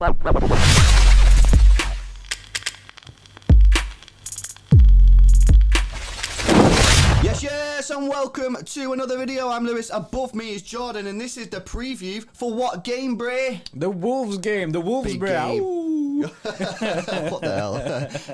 Yes, and welcome to another video. I'm Lewis, above me is Jordan, and this is the preview for what game, Bray? The Wolves game, the Wolves, Bray. What the hell?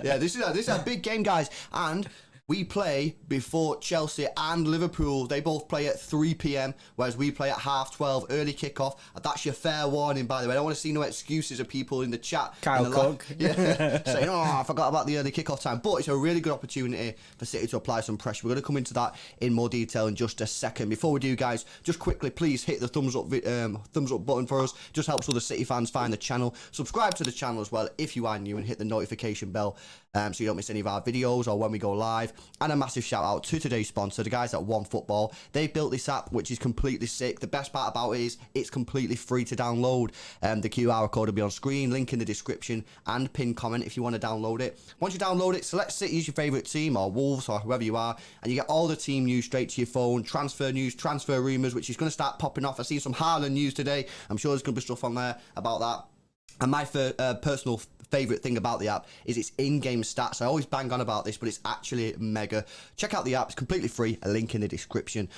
Yeah, this is a big game, guys, and we play before Chelsea and Liverpool. They both play at 3 p.m, whereas we play at 12:30, early kickoff. That's your fair warning, by the way. I don't want to see no excuses of people in the chat. Kyle Cook. Saying, oh, I forgot about the early kickoff time. But it's a really good opportunity for City to apply some pressure. We're going to come into that in more detail in just a second. Before we do, guys, just quickly, please hit the thumbs up button for us. Just helps other City fans find the channel. Subscribe to the channel as well if you are new, and hit the notification bell so you don't miss any of our videos or when we go live. And a massive shout out to today's sponsor, the guys at OneFootball. They've built this app, which is completely sick. The best part about it is it's completely free to download. The QR code will be on screen, link in the description, and pinned comment if you want to download it. Once you download it, select City as your favourite team, or Wolves, or whoever you are, and you get all the team news straight to your phone, transfer news, transfer rumours, which is going to start popping off. I've seen some Haaland news today. I'm sure there's going to be stuff on there about that. And my personal favourite thing about the app is its in-game stats. I always bang on about this, but it's actually mega. Check out the app. It's completely free. A link in the description.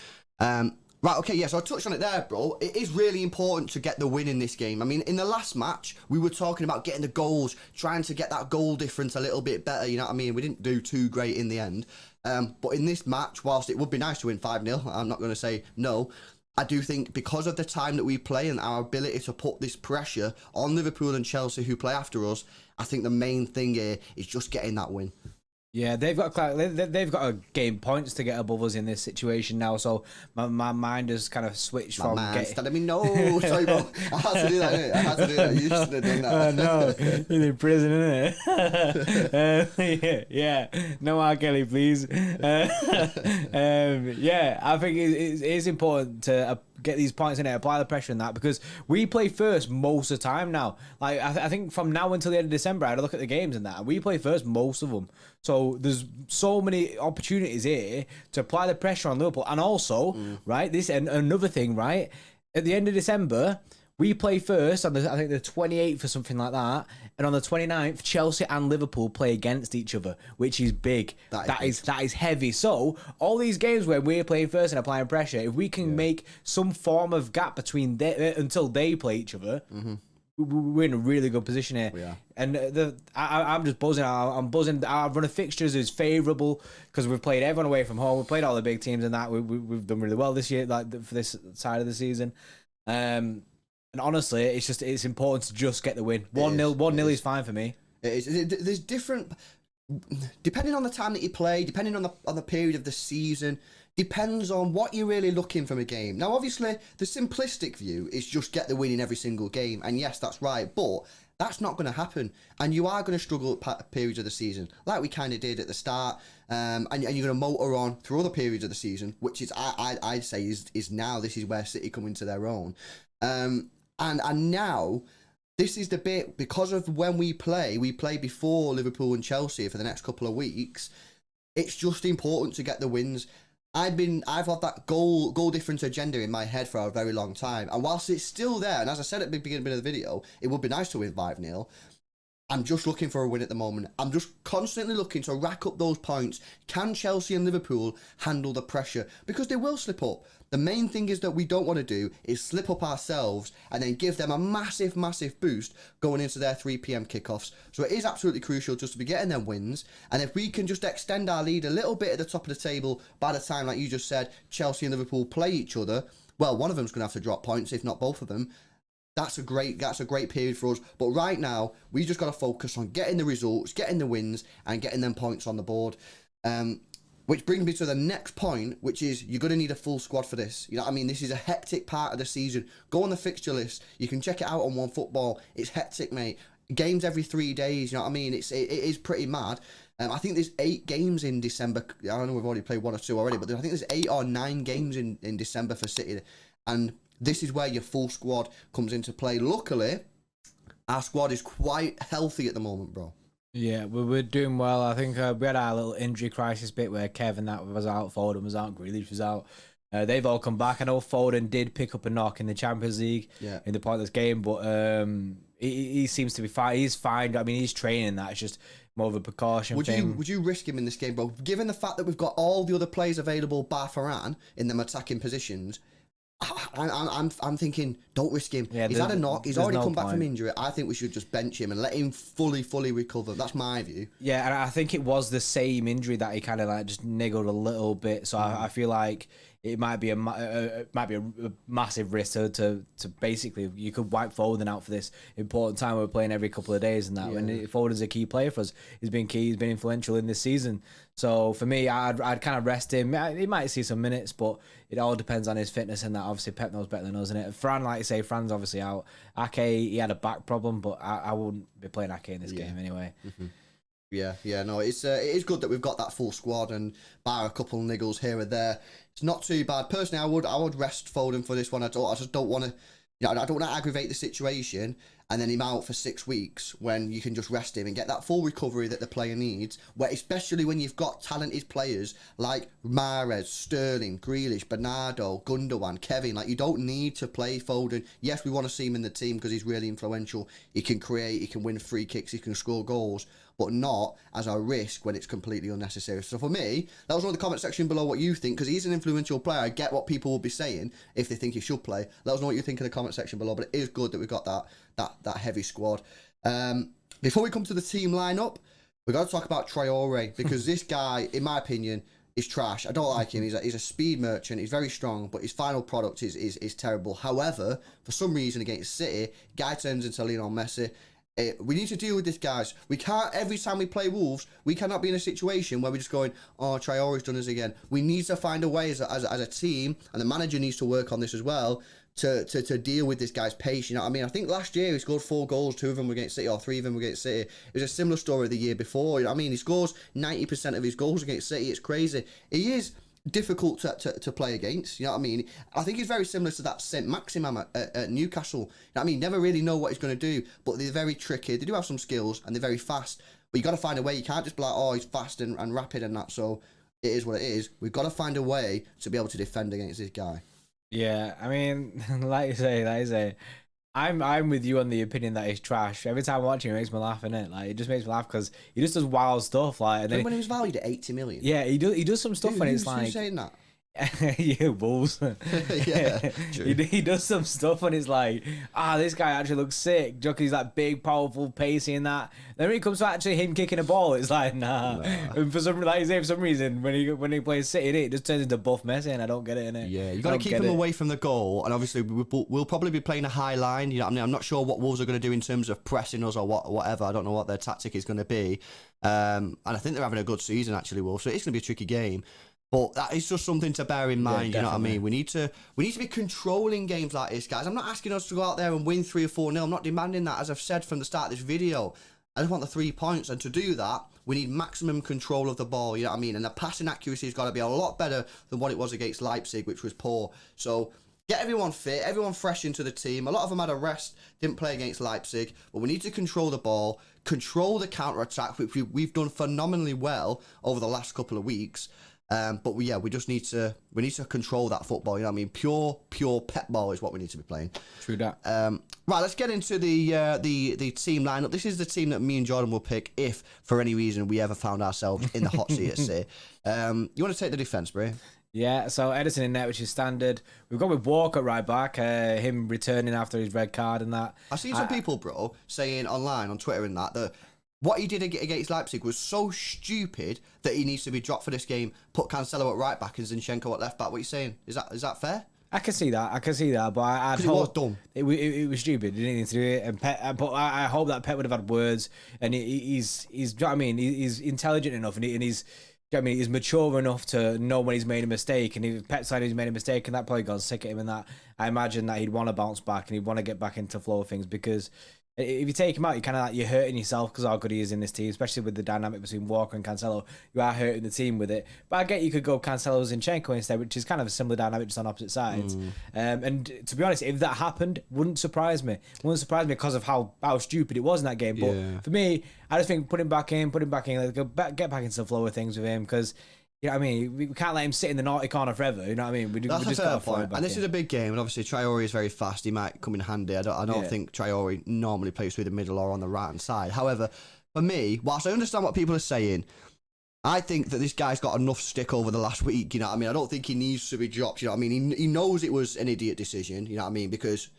Right, okay, yeah, so I touched on it there, bro. It is really important to get the win in this game. I mean, in the last match, we were talking about getting the goals, trying to get that goal difference a little bit better, you know what I mean? We didn't do too great in the end. But in this match, whilst it would be nice to win 5-0, I'm not going to say no, I do think because of the time that we play and our ability to put this pressure on Liverpool and Chelsea, who play after us, I think the main thing here is just getting that win. Yeah, they've got to gain points to get above us in this situation now. So my mind has kind of switched from getting. Telling me no. Sorry, bro. I had to do that. Innit? I had to do that. You should have done that. No, you're in prison, innit? Yeah. No R. Kelly, please. Yeah, I think it is important to get these points in there, apply the pressure in that, because we play first most of the time now. Like I think from now until the end of December, I had to look at the games and that, and we play first most of them. So there's so many opportunities here to apply the pressure on Liverpool. And also, right, this and another thing, right, at the end of December, we play first on I think the 28th or something like that, and on the 29th, Chelsea and Liverpool play against each other, which is big. That is heavy. So all these games where we're playing first and applying pressure, if we can make some form of gap between until they play each other, we're in a really good position here. Yeah. And I'm just buzzing. I'm buzzing. Our run of fixtures is favourable because we've played everyone away from home. We've played all the big teams, and that we've done really well this year, like for this side of the season. And honestly, it's important to just get the win. 1-0 is fine for me. It is. There's different, depending on the time that you play, depending on the period of the season, depends on what you're really looking from a game. Now, obviously, the simplistic view is just get the win in every single game, and yes, that's right, but that's not going to happen, and you are going to struggle at periods of the season, like we kind of did at the start, and you're going to motor on through other periods of the season, which is I'd say is now. This is where City come into their own. And now, this is the bit, because of when we play before Liverpool and Chelsea for the next couple of weeks, it's just important to get the wins. I've had that goal difference agenda in my head for a very long time, and whilst it's still there, and as I said at the beginning of the video, it would be nice to win 5-0, I'm just looking for a win at the moment. I'm just constantly looking to rack up those points. Can Chelsea and Liverpool handle the pressure? Because they will slip up. The main thing is that we don't want to do is slip up ourselves and then give them a massive, massive boost going into their 3 p.m. kickoffs. So it is absolutely crucial just to be getting them wins. And if we can just extend our lead a little bit at the top of the table by the time, like you just said, Chelsea and Liverpool play each other, well, one of them's going to have to drop points, if not both of them. That's a great period for us. But right now, we just got to focus on getting the results, getting the wins, and getting them points on the board. Which brings me to the next point, which is you're going to need a full squad for this. You know what I mean? This is a hectic part of the season. Go on the fixture list. You can check it out on OneFootball. It's hectic, mate. Games every 3 days, you know what I mean? It is pretty mad. I think there's 8 games in December. I know we've already played 1 or 2 already, but I think there's 8 or 9 games in December for City. And this is where your full squad comes into play. Luckily, our squad is quite healthy at the moment, bro. Yeah, we're doing well. I think we had our little injury crisis bit where Kevin that was out, Foden was out, Grealish was out. They've all come back. I know Foden did pick up a knock in the Champions League in the pointless game, but he seems to be fine. He's fine. I mean, he's training that. It's just more of a precaution thing. Would you risk him in this game, bro? Given the fact that we've got all the other players available, bar Varane, in them attacking positions, I'm thinking, don't risk him. Yeah, he's had a knock. He's already come back from point. injury. I think we should just bench him and let him fully recover. That's my view. Yeah, and I think it was the same injury that he kind of like just niggled a little bit. So I feel like it might be a massive risk to basically you could wipe Foden out for this important time. We're playing every couple of days and that. Yeah. When Foden's a key player for us, he's been key. He's been influential in this season. So for me, I'd kind of rest him. He might see some minutes, but it all depends on his fitness and that. Obviously, Pep knows better than us, innit? Fran, like you say, Fran's obviously out. Ake, he had a back problem, but I wouldn't be playing Ake in this game anyway. Mm-hmm. Yeah, no, it is good that we've got that full squad and bar a couple of niggles here and there. It's not too bad. Personally, I would rest Foden for this one. I just don't want to, I don't want to aggravate the situation and then him out for 6 weeks when you can just rest him and get that full recovery that the player needs. Where especially when you've got talented players like Mahrez, Sterling, Grealish, Bernardo, Gundogan, Kevin. Like, you don't need to play Foden. Yes, we want to see him in the team because he's really influential. He can create, he can win free kicks, he can score goals, but not as a risk when it's completely unnecessary. So for me, that was on the comment section below what you think, because he's an influential player. I get what people will be saying if they think he should play. Let us know what you think in the comment section below, but it is good that we've got that heavy squad. Before we come to the team lineup, we've got to talk about Traore, because this guy, in my opinion, is trash. I don't like him. He's a speed merchant. He's very strong, but his final product is terrible. However, for some reason against City, guy turns into Lionel Messi. We need to deal with this, guys. We can't, every time we play Wolves, we cannot be in a situation where we're just going, oh, Traore's done us again. We need to find a way as a team, and the manager needs to work on this as well, to deal with this guy's pace. You know what I mean? I think last year he scored 4 goals, 2 of them were against City, or 3 of them were against City. It was a similar story the year before. You know what I mean? He scores 90% of his goals against City. It's crazy. He is difficult to play against, you know what I mean? I think he's very similar to that Saint Maximin at Newcastle. You know what I mean? Never really know what he's going to do, but they're very tricky. They do have some skills and they're very fast, but you got to find a way. You can't just be like, oh, he's fast and rapid and that. So it is what it is. We've got to find a way to be able to defend against this guy. Yeah, I mean, like you say, I'm with you on the opinion that he's trash. Every time I watch him, it makes me laugh, innit? Like, it just makes me laugh because he just does wild stuff. Like, and then when he was valued at 80 million. Yeah, he does some stuff, and it's like, who's saying that? yeah, Wolves. Yeah, true. He does some stuff and it's like, this guy actually looks sick. Joke, he's like big, powerful, pacey and that. Then when it comes to actually him kicking a ball, it's like, nah. And for some reason, when he plays City, it just turns into buff Messi, and I don't get it, innit? Yeah, you got to keep him away from the goal, and obviously we'll probably be playing a high line. You know what I mean? I'm not sure what Wolves are going to do in terms of pressing us or whatever. I don't know what their tactic is going to be. And I think they're having a good season actually, Wolves. So it's going to be a tricky game. But that is just something to bear in mind, you know what I mean? We need to be controlling games like this, guys. I'm not asking us to go out there and win 3 or 4-0. I'm not demanding that, as I've said from the start of this video. I just want the 3 points, and to do that, we need maximum control of the ball, you know what I mean? And the passing accuracy has got to be a lot better than what it was against Leipzig, which was poor. So get everyone fit, everyone fresh into the team. A lot of them had a rest, didn't play against Leipzig, but we need to control the ball, control the counter-attack, which we've done phenomenally well over the last couple of weeks. But we just need to control that football. You know what I mean? Pure pep ball is what we need to be playing. True that. Right, let's get into the team lineup. This is the team that me and Jordan will pick if, for any reason, we ever found ourselves in the hot seat at City. You want to take the defence, Bray? Yeah, so Edison in net, which is standard. We've got with Walker right back, him returning after his red card and that. I've seen some people, bro, saying online on Twitter and that what he did against Leipzig was so stupid that he needs to be dropped for this game. Put Cancelo at right back and Zinchenko at left back. What are you saying? Is that fair? I can see that, but I it was dumb. It was stupid. He didn't need to do it. And but I hope that Pep would have had words. And he's you know what I mean? He's intelligent enough, and he's. You know what I mean, he's mature enough to know when he's made a mistake, and if Pep said he's made a mistake, and that probably got sick at him, and that I imagine that he'd want to bounce back and he'd want to get back into flow of things, because if you take him out, you're hurting yourself because how good he is in this team, especially with the dynamic between Walker and Cancelo. You are hurting the team with it. But I get you could go Cancelo Zinchenko instead, which is kind of a similar dynamic, just on opposite sides. And to be honest, if that happened, wouldn't surprise me. Wouldn't surprise me because of how stupid it was in that game. But for me, I just think put him back in, get back into the flow of things with him, because You know what I mean? We can't let him sit in the naughty corner forever. You know what I mean? We That's just a got fair to throw him point. back And this in. is a big game, and obviously Traore is very fast. He might come in handy. I don't think Traore normally plays through the middle or on the right hand side. However, for me, whilst I understand what people are saying, I think that this guy's got enough stick over the last week. You know what I mean? I don't think he needs to be dropped. You know what I mean? He knows it was an idiot decision. You know what I mean? Because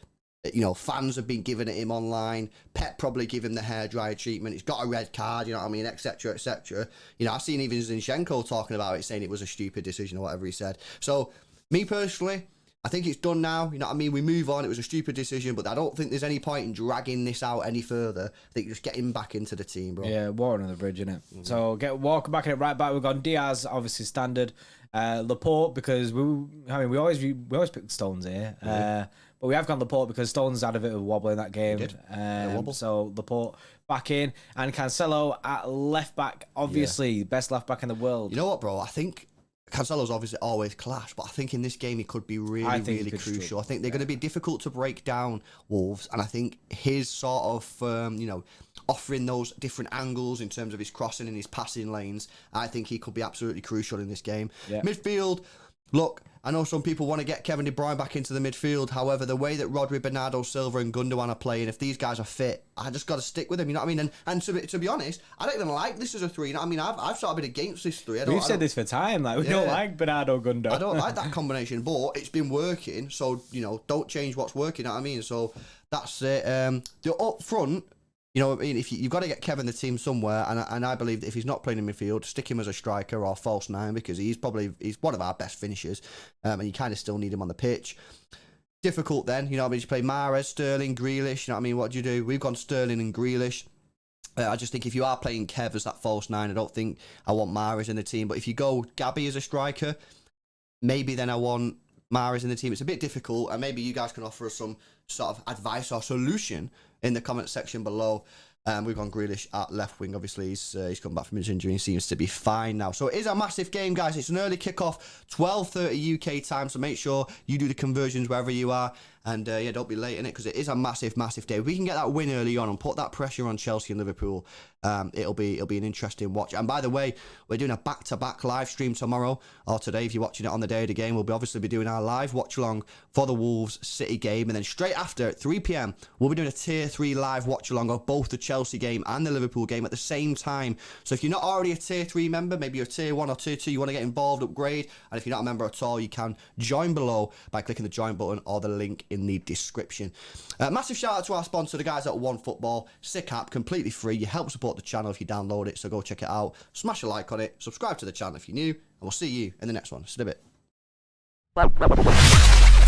fans have been giving it him online. Pep probably give him the hairdryer treatment. He's got a red card, you know what I mean, etc., etc. I've seen even Zinchenko talking about it, saying it was a stupid decision or whatever he said. So, me personally, I think it's done now. You know what I mean? We move on. It was a stupid decision, but I don't think there's any point in dragging this out any further. I think just get him back into the team, bro. Yeah, water under the bridge, innit? So get Walker back in it right back. We've got Diaz, obviously standard. Laporte, because we always pick Stones here. But we have gone Laporte because Stones had a bit of a wobble in that game. So Laporte back in, and Cancelo at left back, obviously best left back in the world. You know what, bro? I think Cancelo's obviously always clash, but I think in this game he could be really crucial. I think they're going to be difficult to break down, Wolves, and I think his sort of offering those different angles in terms of his crossing and his passing lanes, I think he could be absolutely crucial in this game. Yeah. Midfield, look, I know some people want to get Kevin De Bruyne back into the midfield. However, the way that Rodri, Bernardo Silva and Gundogan are playing, if these guys are fit, I just got to stick with them. You know what I mean? And to be honest, I don't even like this as a three. You know what I mean? I've sort of been against this three. We've said this for time. Like we don't like Bernardo Gundo. I don't like that combination, but it's been working. So don't change what's working. You know what I mean? So that's it. The up front. You know what I mean? If you've got to get Kevin the team somewhere, and I believe that if he's not playing in midfield, stick him as a striker or false nine, because he's one of our best finishers, and you kind of still need him on the pitch. Difficult then, you know what I mean? You play Mahrez, Sterling, Grealish, you know what I mean? What do you do? We've gone Sterling and Grealish. I just think if you are playing Kev as that false nine, I don't think I want Mahrez in the team. But if you go Gabby as a striker, maybe then I want Mahrez in the team. It's a bit difficult, and maybe you guys can offer us some sort of advice or solution in the comment section below. We've gone Grealish at left wing. Obviously, he's come back from his injury and seems to be fine now. So it is a massive game, guys. It's an early kickoff, 12:30 UK time. So make sure you do the conversions wherever you are. And don't be late in it, because it is a massive, massive day. If we can get that win early on and put that pressure on Chelsea and Liverpool, it'll be an interesting watch. And by the way, we're doing a back-to-back live stream tomorrow or today. If you're watching it on the day of the game, we'll obviously be doing our live watch along for the Wolves City game, and then straight after at 3 p.m, we'll be doing a tier 3 live watch along of both the Chelsea game and the Liverpool game at the same time. So if you're not already a tier 3 member, maybe you're a tier 1 or tier 2, you want to get involved, upgrade, and if you're not a member at all, you can join below by clicking the join button or the link in the description. Massive shout out to our sponsor, the guys at OneFootball. Sick app, completely free. You help support the channel if you download it, so go check it out. Smash a like on it, subscribe to the channel if you're new, and we'll see you in the next one. See you in a bit.